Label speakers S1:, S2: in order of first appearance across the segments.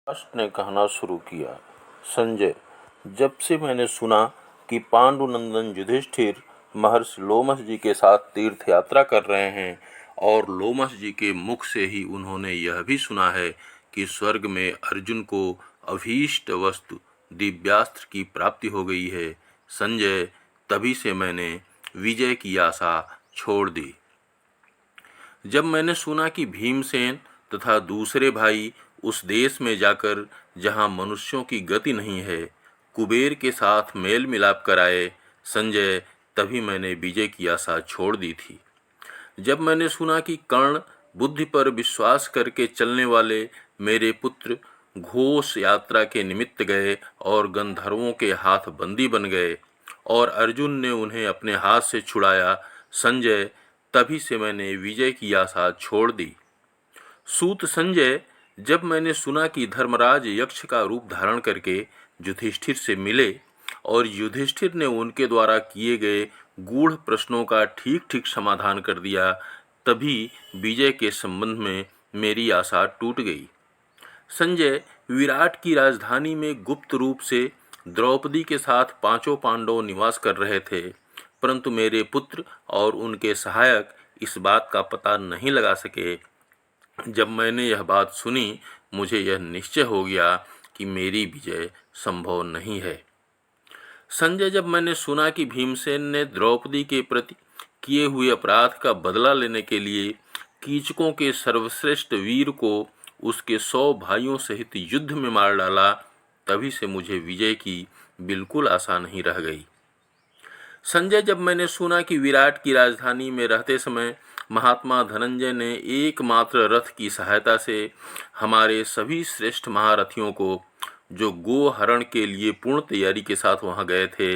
S1: धृतराष्ट्र ने कहना शुरू किया, संजय, जब से मैंने सुना कि पांडुनंदन युधिष्ठिर महर्षि लोमश जी के साथ तीर्थ यात्रा कर रहे हैं और लोमश जी के मुख से ही उन्होंने यह भी सुना है कि स्वर्ग में अर्जुन को अभीष्ट वस्तु दिव्यास्त्र की प्राप्ति हो गई है, संजय, तभी से मैंने विजय की आशा छोड़ दी। जब मैंने सुना कि भीमसेन तथा दूसरे भाई उस देश में जाकर जहां मनुष्यों की गति नहीं है, कुबेर के साथ मेल मिलाप कराए, संजय, तभी मैंने विजय की आशा छोड़ दी थी। जब मैंने सुना कि कर्ण बुद्धि पर विश्वास करके चलने वाले मेरे पुत्र घोष यात्रा के निमित्त गए और गंधर्वों के हाथ बंदी बन गए और अर्जुन ने उन्हें अपने हाथ से छुड़ाया, संजय, तभी से मैंने विजय की आशा छोड़ दी। सूत संजय, जब मैंने सुना कि धर्मराज यक्ष का रूप धारण करके युधिष्ठिर से मिले और युधिष्ठिर ने उनके द्वारा किए गए गूढ़ प्रश्नों का ठीक ठीक समाधान कर दिया, तभी विजय के संबंध में मेरी आशा टूट गई। संजय, विराट की राजधानी में गुप्त रूप से द्रौपदी के साथ पांचों पांडव निवास कर रहे थे, परंतु मेरे पुत्र और उनके सहायक इस बात का पता नहीं लगा सके। जब मैंने यह बात सुनी, मुझे यह निश्चय हो गया कि मेरी विजय संभव नहीं है। संजय, जब मैंने सुना कि भीमसेन ने द्रौपदी के प्रति किए हुए अपराध का बदला लेने के लिए कीचकों के सर्वश्रेष्ठ वीर को उसके 100 भाइयों सहित युद्ध में मार डाला, तभी से मुझे विजय की बिल्कुल आशा नहीं रह गई। संजय, जब मैंने सुना कि विराट की राजधानी में रहते समय महात्मा धनंजय ने एकमात्र रथ की सहायता से हमारे सभी श्रेष्ठ महारथियों को, जो गो हरण के लिए पूर्ण तैयारी के साथ वहां गए थे,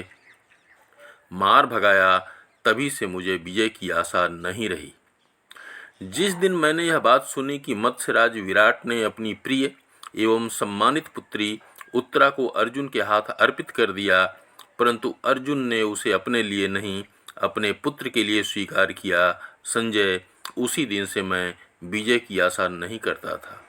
S1: मार भगाया, तभी से मुझे विजय की आशा नहीं रही। जिस दिन मैंने यह बात सुनी कि मत्स्यराज विराट ने अपनी प्रिय एवं सम्मानित पुत्री उत्तरा को अर्जुन के हाथ अर्पित कर दिया, परंतु अर्जुन ने उसे अपने लिए नहीं, अपने पुत्र के लिए स्वीकार किया, संजय, उसी दिन से मैं विजय की आशा नहीं करता था।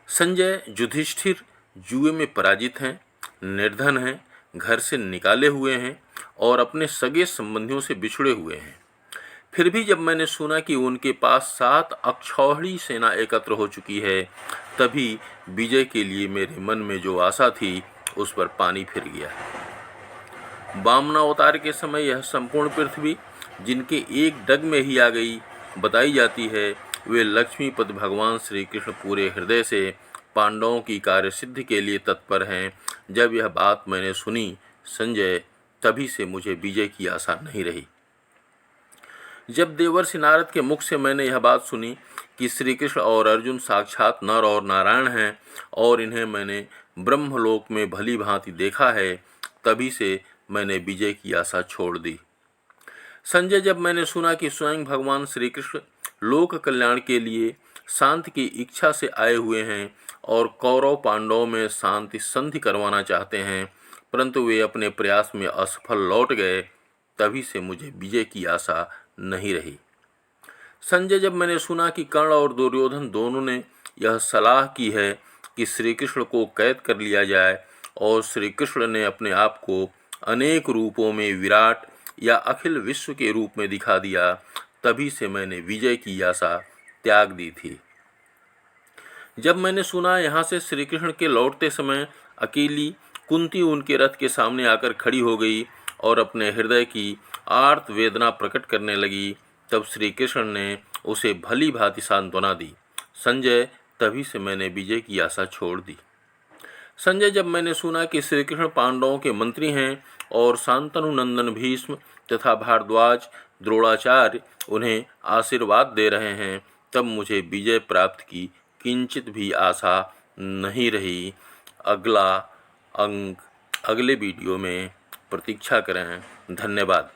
S1: संजय, युधिष्ठिर जुए में पराजित हैं, निर्धन हैं, घर से निकाले हुए हैं और अपने सगे संबंधियों से बिछुड़े हुए हैं। फिर भी जब मैंने सुना कि उनके पास 7 अक्षौहिणी सेना एकत्र हो चुकी है, तभी विजय के लिए मेरे मन में जो आशा थी उस पर पानी फिर गया। वामनावतार के समय यह संपूर्ण पृथ्वी जिनके एक डग में ही आ गई बताई जाती है, वे लक्ष्मीपति भगवान श्री कृष्ण पूरे हृदय से पांडवों की कार्य सिद्धि के लिए तत्पर हैं। जब यह बात मैंने सुनी, संजय, तभी से मुझे विजय की आशा नहीं रही। जब देवर्षि नारद के मुख से मैंने यह बात सुनी कि श्री कृष्ण और अर्जुन साक्षात नर और नारायण हैं और इन्हें मैंने ब्रह्मलोक में भली भांति देखा है, तभी से मैंने विजय की आशा छोड़ दी। संजय, जब मैंने सुना कि स्वयं भगवान श्री कृष्ण लोक कल्याण के लिए शांति की इच्छा से आए हुए हैं और कौरव पांडवों में शांति संधि करवाना चाहते हैं, परंतु वे अपने प्रयास में असफल लौट गए, तभी से मुझे विजय की आशा नहीं रही। संजय, जब मैंने सुना कि कर्ण और दुर्योधन दोनों ने यह सलाह की है कि श्री कृष्ण को कैद कर लिया जाए और श्री कृष्ण ने अपने आप को अनेक रूपों में विराट या अखिल विश्व के रूप में दिखा दिया, तभी से मैंने विजय की आशा त्याग दी थी। जब मैंने सुना यहाँ से श्री कृष्ण के लौटते समय अकेली कुंती उनके रथ के सामने आकर खड़ी हो गई और अपने हृदय की आर्त वेदना प्रकट करने लगी, तब श्री कृष्ण ने उसे भली भांति सांत्वना दी। संजय, तभी से मैंने विजय की आशा छोड़ दी। संजय, जब मैंने सुना कि श्री कृष्ण पांडवों के मंत्री हैं और शांतनु नंदन भीष्म तथा भारद्वाज द्रोणाचार्य उन्हें आशीर्वाद दे रहे हैं, तब मुझे विजय प्राप्त की किंचित भी आशा नहीं रही। अगला अंक अगले वीडियो में प्रतीक्षा करें। धन्यवाद।